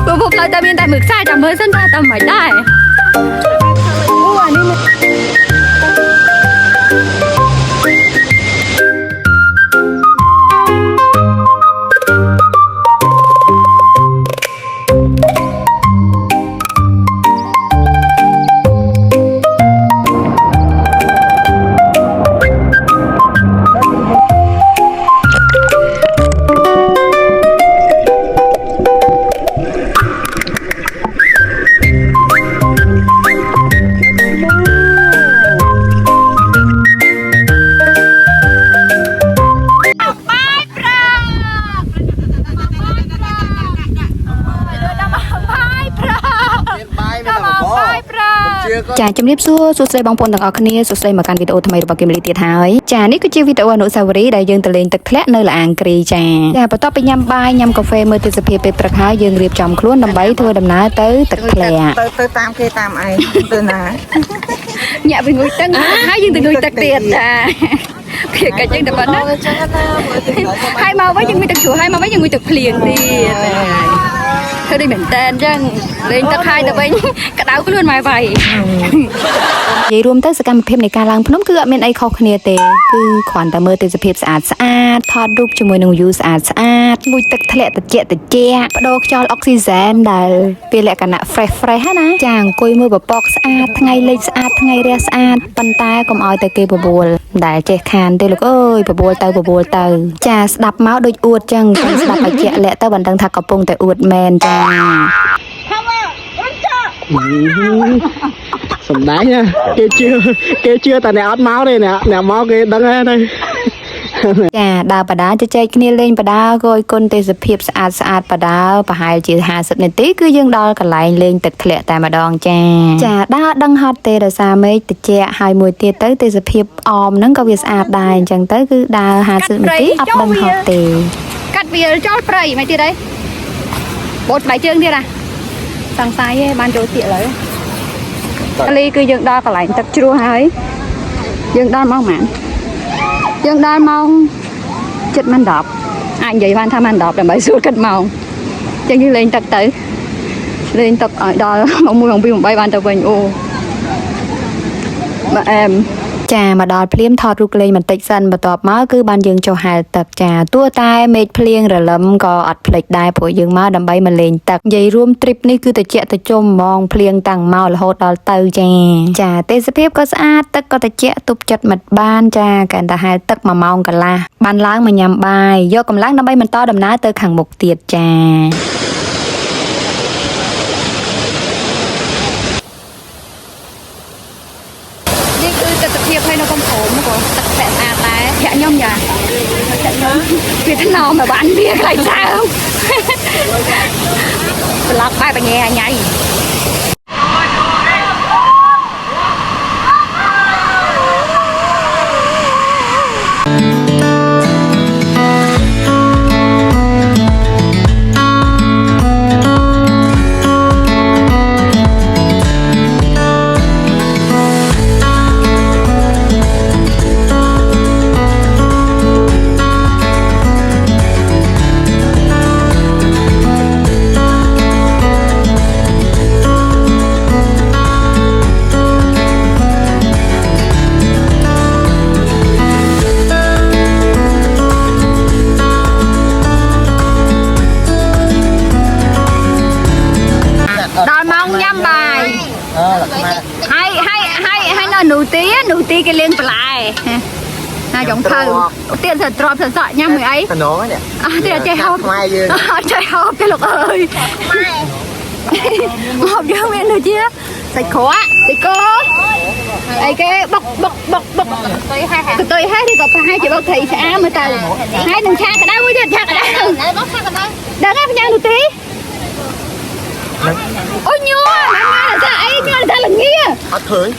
ผมเราจะมีแต่หมึกทรายจับมือเส้นทางทำไม่ได้ចាជំរាបសួរសួស្តីបងប្អូនទាំងអស់គ្នាសួស្តីមកកាន់វីដេអូថ្មីរបស់គឹមលីទៀតហើយចានេះគឺជាវីដេអូអនុស្សាវរីយ៍ដែលយើងទៅលេងទឹកធ្លាក់នៅលាងគ្រីចាបន្ទាប់ពីញ៉ាំបាយញ៉ាំកាហ្វេមើលទេសភាពពេលព្រឹកហើយយើងរៀបចំខ្លួនដើម្បីធ្វើដំណើរទៅទឹកធ្លាក់ទៅតាមគេតាមឯងទៅណាញាក់ពីងុយទឹកហើយយើងទៅងុយទឹកទៀតចាភាកិច្ចយើងតែប៉ុណ្ណឹងហើយមកវិញយើងមានទឹកជ្រោះហើយមកវិញយើងងុយទឹកភ្លៀងទៀតធ្វើដូចមែនតើអញ្ចឹងលេងទឹកហើយទៅវិញក្តៅខ្លួនម៉ែវាយនិយាយរួមទៅសកម្មភាពនៃការឡើងភ្នំគឺអត់មានអីខុសគ្នាទេគឺគ្រាន់តែមើលទេសភាពស្អាតស្អាតថតរូបជាមួយនឹង view ស្អាតស្អាតងូតទឹកធ្លាក់ត្រជាក់បដូរខ្យល់អុកស៊ីហ្សែនដែលវាលក្ខណៈ fresh ហ្នឹងណាចាអង្គុយមើលពពកស្អាតថ្ងៃលិចស្អាតថ្ងៃរះស្អាតប៉ុន្តែកុំឲ្យតែគេបបួលដែលចេះខានទេលោកអើយបបួលទៅចាស្ដាប់មកដូចអួតចឹងស្ដាប់ឲ្យជាក់លាក់ទៅមិនដឹងថាកំពុងតែអួតមែនចាសំដែងណាគេជឿតែអ្នកអត់មកទេអ្នកមកគេដឹងហើយណាចាដើរបដាជជែកគ្នាលេងបដាក៏ឲ្យគុណទេសភាពស្អាតបដាប្រហែលជា50នាទីគឺយើងដល់កន្លែងលេងទឹកធ្លាក់តែម្ដងចាដើរដឹងហត់ទេដោយសារមេឃត្រជាក់ហើយមួយទៀតទៅទេសភាពអមហ្នឹងក៏វាស្អាតដែរអញ្ចឹងទៅគឺដើរ50នាទីអត់ដឹងហត់ទេកាត់វាចោលព្រៃមិនទៀតទេបូតស្បែកជើងទៀតណាសង្ស័យឯងបានចូលទៀតឥឡូវកាលីគឺយើងដល់កន្លែងទឹកជ្រោះហើយយើងដល់ម៉ោងប៉ុន្មានយើងដល់ម៉ោង7:10អាចនិយាយបានថាម៉ោង10ដើម្បីសួរគិតម៉ោងអញ្ចឹងយើងលេងទឹកទៅលេងទឹកឲ្យដល់ម៉ោង1 ម៉ោង2 ម៉ោង3បានទៅវិញអូបើអែមចាមកដល់ភ្លាមថតរូបលេងបន្តិចសិនបន្ទាប់មកគឺបានយើងចុះហែលទឹកចាទោះតែមេឃភ្លៀងរលឹមក៏អត់ភ្លេចដែរព្រោះយើងមកដើម្បីមកលេងទឹកនិយាយរួមទ្រីបនេះគឺត្រជាក់ត្រជុំហ្មងភ្លៀងតាំងមករហូតដល់ទៅចាទេសភាពក៏ស្អាតទឹកក៏ត្រជាក់ទប់ចិត្តមិត្តបានចាកាន់តែហែលទឹក1 ម៉ោងកន្លះបានឡើងមកញ៉ាំបាយយកកម្លាំងដើម្បីបន្តដំណើរទៅខាងមុខទៀតចាទឹកភាពឲ្យនៅកំពូលក៏ទឹកស្អាតដែរធាក់ខ្ញុំចាវាថ្នមមកបានវាខ្លាចសើមប្លុកបែបបញ្ញាញ៉ៃnụ ti cái liên lại là giống thơ tiền thật trộm thật sợ nha người ấy tiền là chơi hộp chơi hộp cái lục ơi hộp chưa biết được chưa sạch khó thì cô ấy cái bọc tôi hai thì có hai chị bọc thầy xã mới tờ hai đừng cha cái đâu mới được cha cái đâu đừng áp nhau nụ tí ôi nhua là sao ấy nhua là sao là nghe thử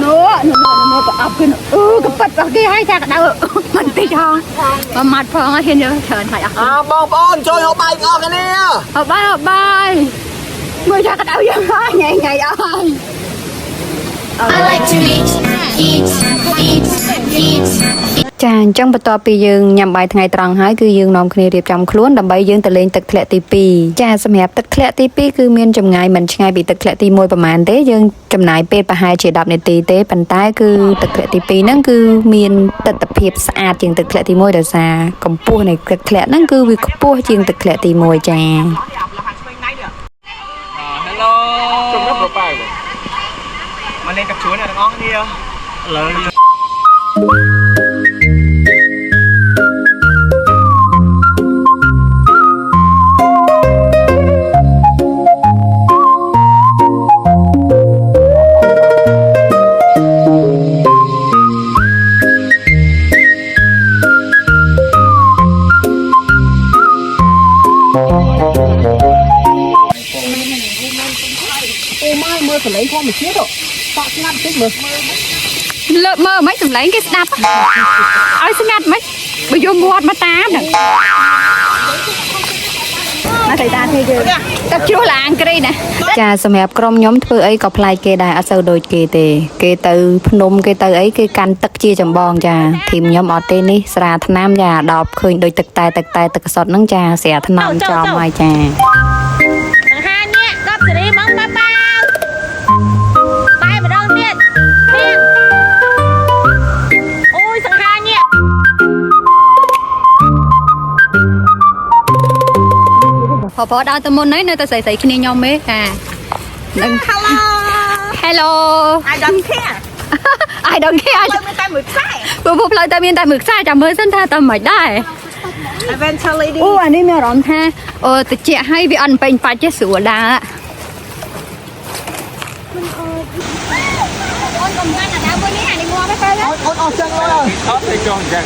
nó ập cái cái bật vào kia hai cha cái đâu mình tí cho mà mặt phong hiện giờ trời thầy bong bong chơi hộp bài cái này hộp bài người cha cái đâu vậy nhảy nhảy ơi I like to eat. ចាអញ្ចឹងបន្ទាប់ពីយើងញ៉ាំបាយថ្ងៃត្រង់ហើយគឺយើងនាំគ្នារៀបចំខ្លួនដើម្បីយើងទៅលេងទឹកធ្លាក់ទី2ចាសម្រាប់ទឹកធ្លាក់ទី2គឺមានចម្ងាយមិនឆ្ងាយពីទឹកធ្លាក់ទី1ប្រហែលទេយើងចំណាយពេលប្រហែលជា10នាទីទេប៉ុន្តែគឺទឹកធ្លាក់ទី2ហ្នឹងគឺមានទិដ្ឋភាពស្អាតជាងទឹកធ្លាក់ទី1ដោយសារកម្ពស់នៃទឹកធ្លាក់ហ្នឹងគឺវាខ្ពស់ជាងទឹកធ្លាក់ទី1ចា Hello ជម្រាបប្រប៉ែមកលេងកាប់ជួនអ្នកទាំងអស់គ្នាឥឡូវមើលសលេងធម្មជាតិតស្ងាត់តិចមើលមើលមិនសម្លេងគេស្ដាប់ឲ្យស្ងាត់មិនបើយកមាត់មកតាមហ្នឹងមកតែតាទេយើងទឹកជ្រោះឡាអង្គ្រីណាចាសម្រាប់ក្រុមខ្ញុំធ្វើអីក៏ប្លែកគេដែរអត់សូវដូចគេទេគេទៅភ្នំគេទៅអីគេកាន់ទឹកជាចម្បងចាធីមខ្ញុំអត់ទេនេះស្រាថ្នាំចាដល់ឃើញដូចទឹកតែទឹកកសត់ហ្នឹងចាស្រាថ្នាំចំហើយចាพอដល់ទៅមុនហើយនៅតែស្រីៗគ្នាខ្ញុំទេចានឹង Hello I don't care I don't care មានតែមួយខ្សែ ព្រោះផ្លូវតែមានតែមួយខ្សែចាំមើលសិនថាតើមិនដែរ Eventually អូអានេះមានអារម្មណ៍ថាអូតិចឲ្យវាអត់ពេញបាច់ទេស្រួលដែរអូនកំបានអាដើមនេះអានេះងាប់ទៅអូនអស់ចឹងអូនអត់ទេចង់ចឹង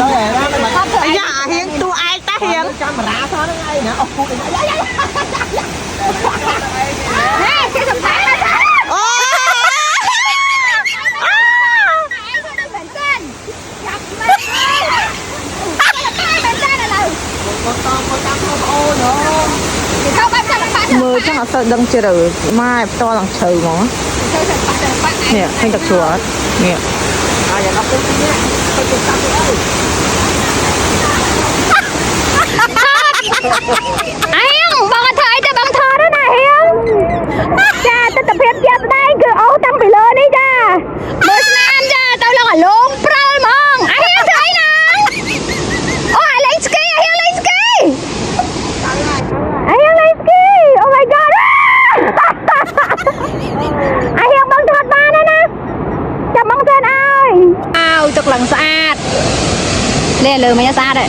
ដល់ហើយអាយ៉ាអាហៀងតួឯងតាហៀង កាមេរ៉ាសោះហ្នឹងឯងណាអស់ពុកយ៉ាយ៉ាហេគេសំខាន់ណាស់អូមើលចឹងអត់សូវដឹងជ្រៅម៉ែផ្ទាល់ឡើងជ្រៅហ្មងនេះឃើញទឹកជ្រោះអត់នេះអាយ៉ាដល់ពុកនេះទៅទៅតាមទៅអីបងអត់ធ្វើអីទេបងថតណាហៀងចាទិដ្ឋភាពជាស្ដែងគឺអូតាំងពីលើនេះចាមើលស្នាមចាទៅឡើងអាលងព្រើលហ្មងអីធ្វើអីណាអូអាលេងស្គីអាហៀងលេងស្គីអាហៀងលេងស្គី Oh my god អាហៀងបងថតបានហើយណាចាំបងសិនអើយអើទឹកឡើងស្អាតលេលើមិនស្អាតទេ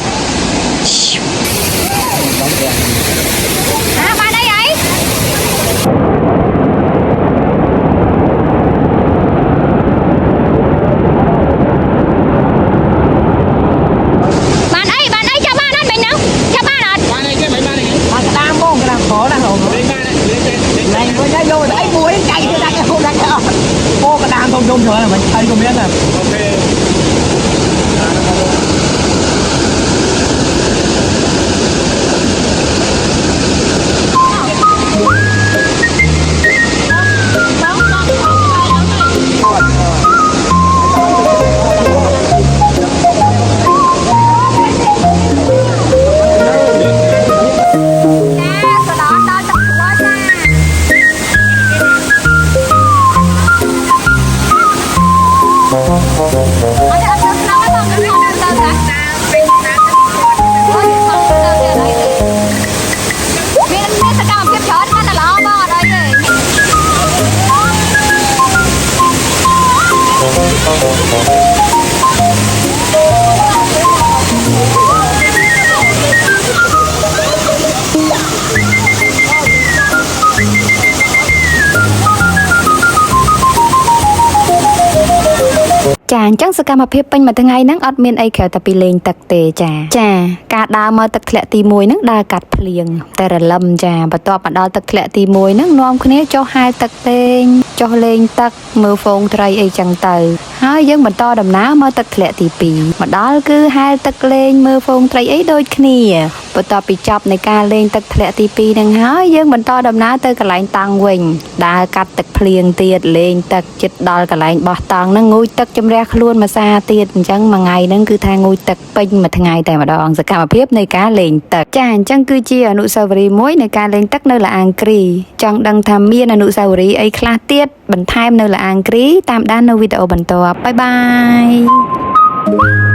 បានអីអីបានអីចាំបានអត់មិញហ្នឹងចាំបានអត់បានអីគេមិនបានអីមកក្តាមបងក្តាមខណាហូលេងបានលេងលេងវិញយកអីមួយចៃទៅដាក់ហូដាក់អត់អូក្តាមធំច្រើនមិនថៃក៏មានដែរអូខេចាអញ្ចឹងសកម្មភាពពេញមួយថ្ងៃហ្នឹងអត់មានអីក្រៅតែពីលេងទឹកទេចាការដើរមកទឹកធ្លាក់ទី1ហ្នឹងដើរកាត់ភ្លៀងតែរលឹមចាបន្ទាប់មកដល់ទឹកធ្លាក់ទី1ហ្នឹងនាំគ្នាចុះហែលទឹកលេងចុះលេងទឹកមើលហ្វូងត្រីអីចឹងទៅហើយយើងបន្តដំណើរមកទឹកធ្លាក់ទី2មកដល់គឺហែលទឹកលេងមើលហ្វូងត្រីអីដូចគ្នាបន្ទាប់ពីចប់នៃការលេងទឹកធ្លាក់ទី2ហ្នឹងហើយយើងបន្តដំណើរទៅកន្លែងតង់វិញដើរកាត់ទឹកភ្លៀងទៀតលេងទឹកជិតដល់កន្លែងបោះតង់ហ្នឹងងូតទឹកជំរះ ខ្លួនមួយសាទៀតអញ្ចឹងមួយថ្ងៃហ្នឹងគឺថាងូតទឹកពេញមួយថ្ងៃតែម្ដងសកម្មភាពនៃការលេងទឹកចាអញ្ចឹងគឺជាអនុស្សាវរីយ៍មួយនៃការលេងទឹកនៅឡាអាងគ្រីចង់ដឹងថាមានអនុស្សាវរីយ៍អីខ្លះទៀតបន្ថែមនៅឡាអាងគ្រីតាមដាននៅវីដេអូបន្ទាប់បាយបាយ